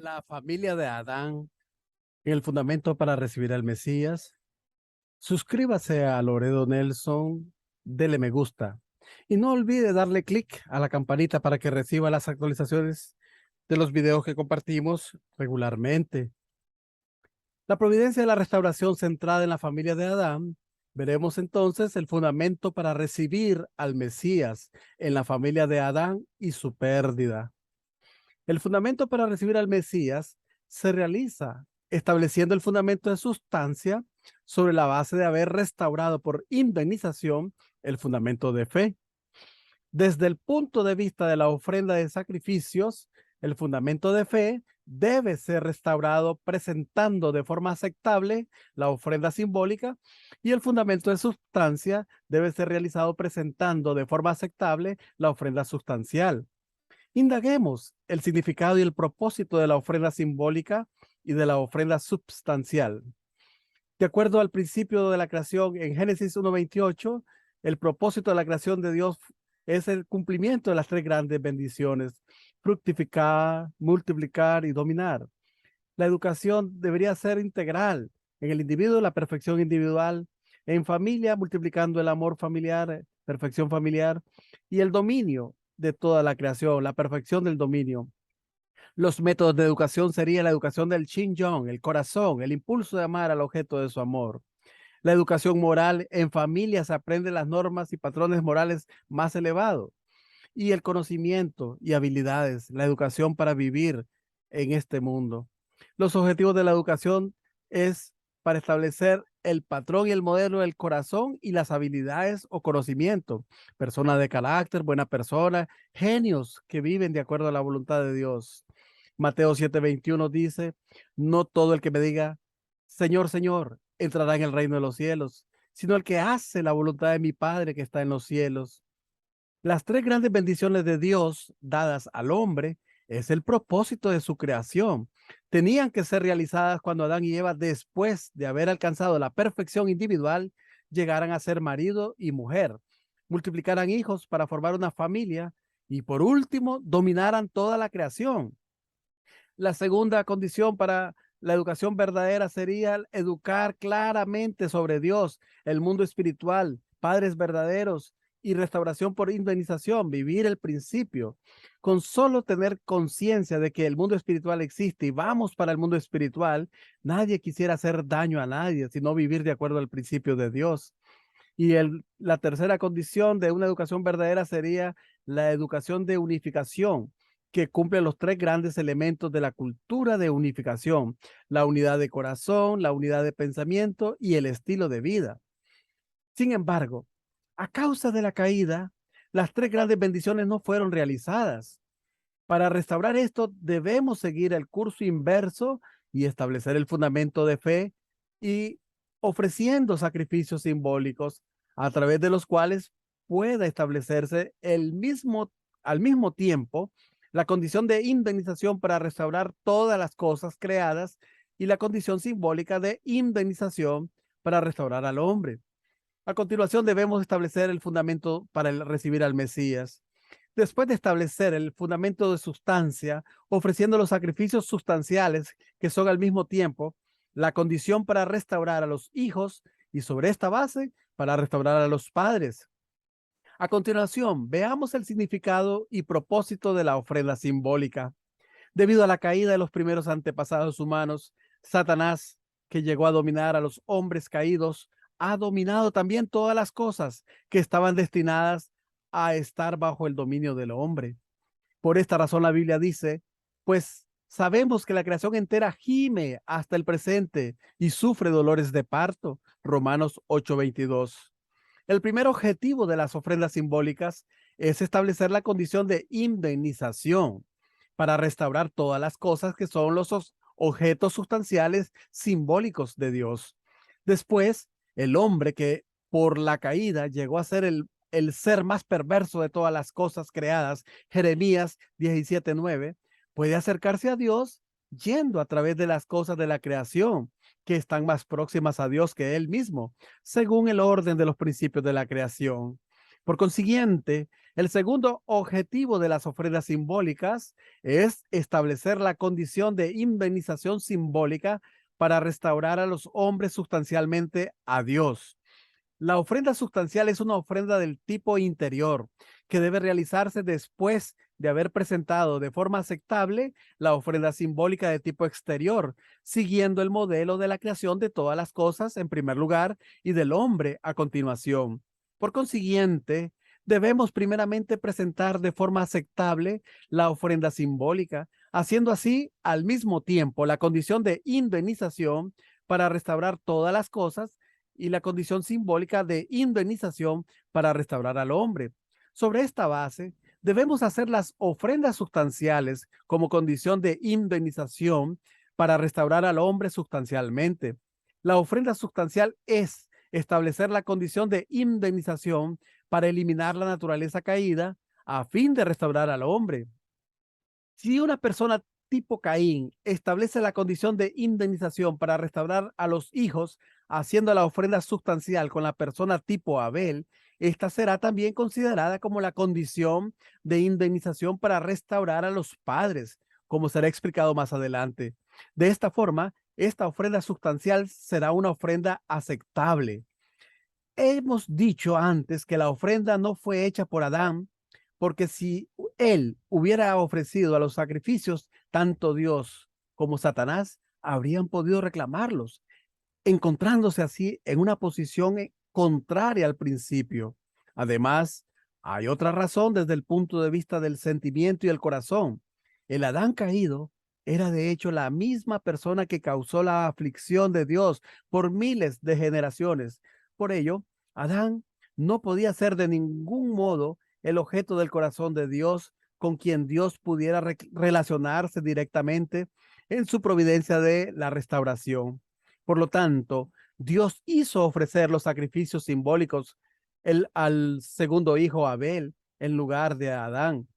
La familia de Adán en el fundamento para recibir al Mesías. Suscríbase a Loredo Nelson, dele me gusta y no olvide darle clic a la campanita para que reciba las actualizaciones de los videos que compartimos regularmente. La providencia de la restauración centrada en la familia de Adán. Veremos entonces el fundamento para recibir al Mesías en la familia de Adán y su pérdida. El fundamento para recibir al Mesías se realiza estableciendo el fundamento de sustancia sobre la base de haber restaurado por indemnización el fundamento de fe. Desde el punto de vista de la ofrenda de sacrificios, el fundamento de fe debe ser restaurado presentando de forma aceptable la ofrenda simbólica, y el fundamento de sustancia debe ser realizado presentando de forma aceptable la ofrenda sustancial. Indaguemos el significado y el propósito de la ofrenda simbólica y de la ofrenda substancial. De acuerdo al principio de la creación en Génesis 1:28, el propósito de la creación de Dios es el cumplimiento de las tres grandes bendiciones: fructificar, multiplicar y dominar. La educación debería ser integral en el individuo, la perfección individual; en familia, multiplicando el amor familiar, perfección familiar; y el dominio de toda la creación, la perfección del dominio. Los métodos de educación serían la educación del Shin-Yong, el corazón, el impulso de amar al objeto de su amor. La educación moral: en familia se aprenden las normas y patrones morales más elevados. Y el conocimiento y habilidades, la educación para vivir en este mundo. Los objetivos de la educación es para establecer el patrón y el modelo del corazón y las habilidades o conocimiento. Personas de carácter, buena persona, genios que viven de acuerdo a la voluntad de Dios. Mateo 7:21 dice: no todo el que me diga, Señor, Señor, entrará en el reino de los cielos, sino el que hace la voluntad de mi Padre que está en los cielos. Las tres grandes bendiciones de Dios dadas al hombre es el propósito de su creación. Tenían que ser realizadas cuando Adán y Eva, después de haber alcanzado la perfección individual, llegaran a ser marido y mujer, multiplicaran hijos para formar una familia y, por último, dominaran toda la creación. La segunda condición para la educación verdadera sería educar claramente sobre Dios, el mundo espiritual, padres verdaderos y restauración por indemnización, vivir el principio. Con solo tener conciencia de que el mundo espiritual existe y vamos para el mundo espiritual, nadie quisiera hacer daño a nadie, sino vivir de acuerdo al principio de Dios. Y la tercera condición de una educación verdadera sería la educación de unificación, que cumple los tres grandes elementos de la cultura de unificación: la unidad de corazón, la unidad de pensamiento y el estilo de vida. Sin embargo, a causa de la caída, las tres grandes bendiciones no fueron realizadas. Para restaurar esto, debemos seguir el curso inverso y establecer el fundamento de fe, y ofreciendo sacrificios simbólicos a través de los cuales pueda establecerse al mismo tiempo la condición de indemnización para restaurar todas las cosas creadas y la condición simbólica de indemnización para restaurar al hombre. A continuación, debemos establecer el fundamento para recibir al Mesías. Después de establecer el fundamento de sustancia, ofreciendo los sacrificios sustanciales que son al mismo tiempo la condición para restaurar a los hijos, y sobre esta base para restaurar a los padres. A continuación, veamos el significado y propósito de la ofrenda simbólica. Debido a la caída de los primeros antepasados humanos, Satanás, que llegó a dominar a los hombres caídos, ha dominado también todas las cosas que estaban destinadas a estar bajo el dominio del hombre. Por esta razón la Biblia dice: pues sabemos que la creación entera gime hasta el presente y sufre dolores de parto. Romanos 8:22. El primer objetivo de las ofrendas simbólicas es establecer la condición de indemnización para restaurar todas las cosas que son los objetos sustanciales simbólicos de Dios. Después, el hombre, que por la caída llegó a ser el ser más perverso de todas las cosas creadas, Jeremías 17:9, puede acercarse a Dios yendo a través de las cosas de la creación que están más próximas a Dios que él mismo, según el orden de los principios de la creación. Por consiguiente, el segundo objetivo de las ofrendas simbólicas es establecer la condición de indemnización simbólica para restaurar a los hombres sustancialmente a Dios. La ofrenda sustancial es una ofrenda del tipo interior que debe realizarse después de haber presentado de forma aceptable la ofrenda simbólica de tipo exterior, siguiendo el modelo de la creación de todas las cosas en primer lugar y del hombre a continuación. Por consiguiente, debemos primeramente presentar de forma aceptable la ofrenda simbólica, haciendo así al mismo tiempo la condición de indemnización para restaurar todas las cosas y la condición simbólica de indemnización para restaurar al hombre. Sobre esta base, debemos hacer las ofrendas sustanciales como condición de indemnización para restaurar al hombre sustancialmente. La ofrenda sustancial es establecer la condición de indemnización para eliminar la naturaleza caída a fin de restaurar al hombre. Si una persona tipo Caín establece la condición de indemnización para restaurar a los hijos, haciendo la ofrenda sustancial con la persona tipo Abel, esta será también considerada como la condición de indemnización para restaurar a los padres, como será explicado más adelante. De esta forma, esta ofrenda sustancial será una ofrenda aceptable. Hemos dicho antes que la ofrenda no fue hecha por Adán, porque si él hubiera ofrecido a los sacrificios, tanto Dios como Satanás habrían podido reclamarlos, encontrándose así en una posición contraria al principio. Además, hay otra razón desde el punto de vista del sentimiento y el corazón. El Adán caído era de hecho la misma persona que causó la aflicción de Dios por miles de generaciones. Por ello, Adán no podía ser de ningún modo el objeto del corazón de Dios con quien Dios pudiera relacionarse directamente en su providencia de la restauración. Por lo tanto, Dios hizo ofrecer los sacrificios simbólicos al segundo hijo Abel en lugar de Adán.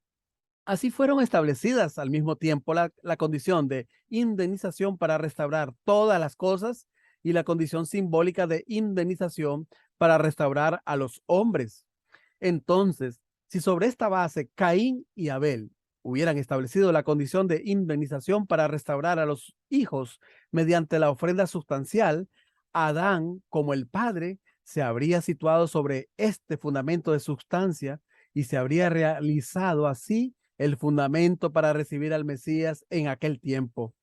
Así fueron establecidas al mismo tiempo la condición de indemnización para restaurar todas las cosas y la condición simbólica de indemnización para restaurar a los hombres. Entonces, si sobre esta base Caín y Abel hubieran establecido la condición de indemnización para restaurar a los hijos mediante la ofrenda sustancial, Adán, como el padre, se habría situado sobre este fundamento de sustancia y se habría realizado así el fundamento para recibir al Mesías en aquel tiempo.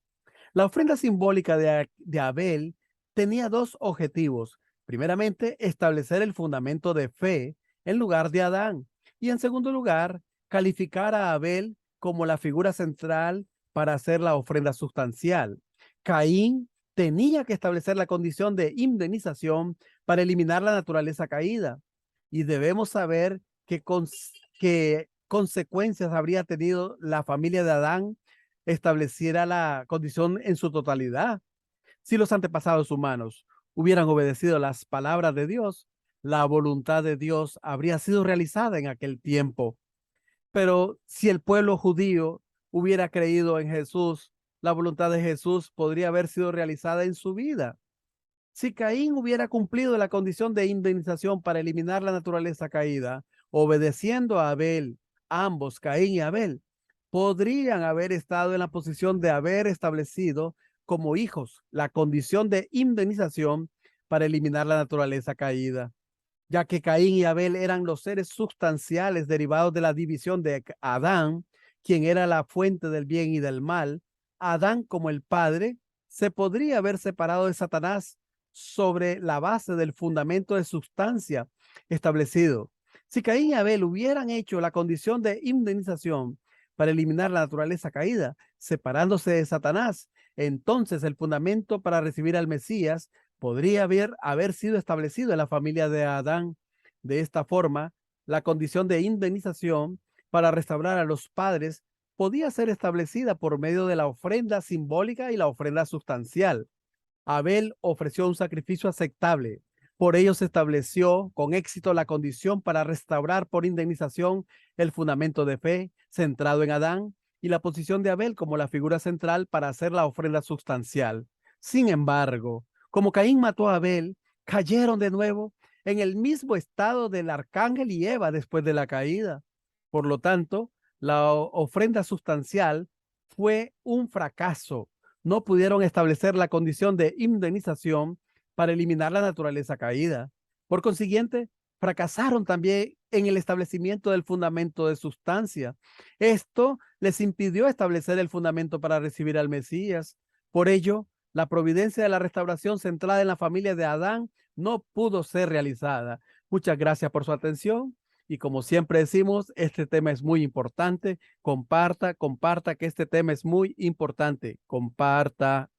La ofrenda simbólica de Abel tenía dos objetivos. Primeramente, establecer el fundamento de fe en lugar de Adán. Y en segundo lugar, calificar a Abel como la figura central para hacer la ofrenda sustancial. Caín tenía que establecer la condición de indemnización para eliminar la naturaleza caída. Y debemos saber qué consecuencias habría tenido la familia de Adán estableciera la condición en su totalidad. Si los antepasados humanos hubieran obedecido las palabras de Dios, la voluntad de Dios habría sido realizada en aquel tiempo. Pero si el pueblo judío hubiera creído en Jesús, la voluntad de Jesús podría haber sido realizada en su vida. Si Caín hubiera cumplido la condición de indemnización para eliminar la naturaleza caída, obedeciendo a Abel, ambos, Caín y Abel, podrían haber estado en la posición de haber establecido como hijos la condición de indemnización para eliminar la naturaleza caída, ya que Caín y Abel eran los seres sustanciales derivados de la división de Adán, quien era la fuente del bien y del mal. Adán, como el padre, se podría haber separado de Satanás sobre la base del fundamento de sustancia establecido. Si Caín y Abel hubieran hecho la condición de indemnización para eliminar la naturaleza caída, separándose de Satanás, entonces el fundamento para recibir al Mesías podría haber sido establecido en la familia de Adán. De esta forma, la condición de indemnización para restaurar a los padres podía ser establecida por medio de la ofrenda simbólica y la ofrenda sustancial. Abel ofreció un sacrificio aceptable. Por ello se estableció con éxito la condición para restaurar por indemnización el fundamento de fe centrado en Adán y la posición de Abel como la figura central para hacer la ofrenda sustancial. Sin embargo, como Caín mató a Abel, cayeron de nuevo en el mismo estado del arcángel y Eva después de la caída. Por lo tanto, la ofrenda sustancial fue un fracaso. No pudieron establecer la condición de indemnización para eliminar la naturaleza caída. Por consiguiente, fracasaron también en el establecimiento del fundamento de sustancia. Esto les impidió establecer el fundamento para recibir al Mesías. Por ello, la providencia de la restauración centrada en la familia de Adán no pudo ser realizada. Muchas gracias por su atención. Y como siempre decimos, este tema es muy importante. Comparta, comparta, que este tema es muy importante. Comparta.